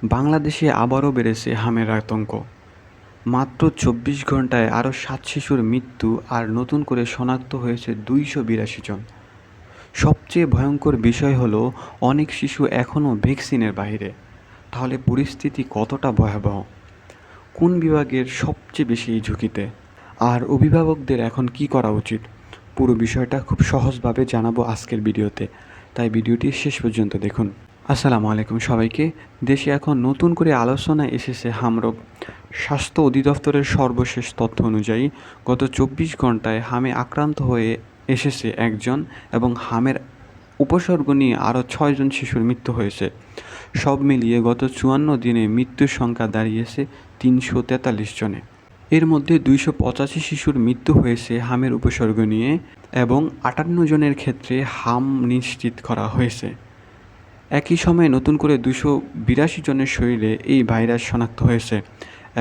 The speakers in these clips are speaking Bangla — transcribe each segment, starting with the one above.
বাংলাদেশে আবারও বেড়েছে হামের আতঙ্ক। মাত্র ২৪ ঘণ্টায় আরও ৭ শিশুর মৃত্যু আর নতুন করে শনাক্ত হয়েছে ২৮২ জন। সবচেয়ে ভয়ঙ্কর বিষয় হলো অনেক শিশু এখনও ভ্যাকসিনের বাইরে। তাহলে পরিস্থিতি কতটা ভয়াবহ? কোন বিভাগের সবচেয়ে বেশি এই ঝুঁকিতে? আর অভিভাবকদের এখন কি করা উচিত? পুরো বিষয়টা খুব সহজভাবে জানাবো আজকের ভিডিওতে, তাই ভিডিওটি শেষ পর্যন্ত দেখুন। আসসালামু আলাইকুম সবাইকে। দেশে এখন নতুন করে আলোচনায় এসেছে হামরোগ। স্বাস্থ্য অধিদপ্তরের সর্বশেষ তথ্য অনুযায়ী গত ২৪ ঘণ্টায় হামে আক্রান্ত হয়ে এসেছে একজন এবং হামের উপসর্গ নিয়ে আরও ৬ জন শিশুর মৃত্যু হয়েছে। সব মিলিয়ে গত ৫৪ দিনে মৃত্যুর সংখ্যা দাঁড়িয়েছে ৩৪৩ জনে। এর মধ্যে ২৮৫ শিশুর মৃত্যু হয়েছে হামের উপসর্গ নিয়ে এবং ৫৮ জনের ক্ষেত্রে হাম নিশ্চিত করা হয়েছে। একই সময়ে নতুন করে ২৮২ জনের শরীরে এই ভাইরাস শনাক্ত হয়েছে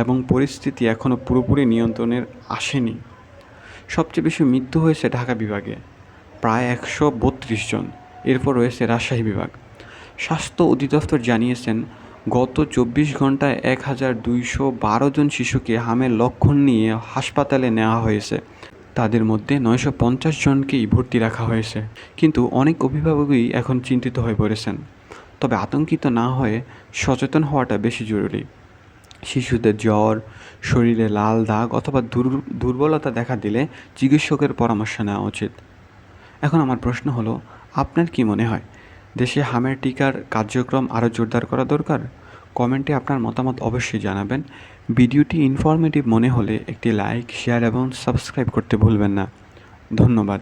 এবং পরিস্থিতি এখনও পুরোপুরি নিয়ন্ত্রণে আসেনি। সবচেয়ে বেশি মৃত্যু হয়েছে ঢাকা বিভাগে, প্রায় ১৩২ জন। এরপর রয়েছে রাজশাহী বিভাগ। স্বাস্থ্য অধিদপ্তর জানিয়েছেন, গত ২৪ ঘণ্টায় ১,২১২ জন শিশুকে হামের লক্ষণ নিয়ে হাসপাতালে নেওয়া হয়েছে। তাদের মধ্যে ৯৫০ জনকেই ভর্তি রাখা হয়েছে। কিন্তু অনেক অভিভাবকই এখন চিন্তিত হয়ে পড়েছেন। তবে আতঙ্কিত না হয়ে সচেতন হওয়াটা বেশি জরুরি। শিশুদের জ্বর, শরীরে লাল দাগ অথবা দুর্বলতা দেখা দিলে চিকিৎসকের পরামর্শ নেওয়া উচিত। এখন আমার প্রশ্ন হলো, আপনার কি মনে হয় দেশে হামের টিকার কার্যক্রম আরও জোরদার করা দরকার? কমেন্টে আপনার মতামত অবশ্যই জানাবেন। ভিডিওটি ইনফরমেটিভ মনে হলে একটি লাইক, শেয়ার এবং সাবস্ক্রাইব করতে ভুলবেন না। ধন্যবাদ।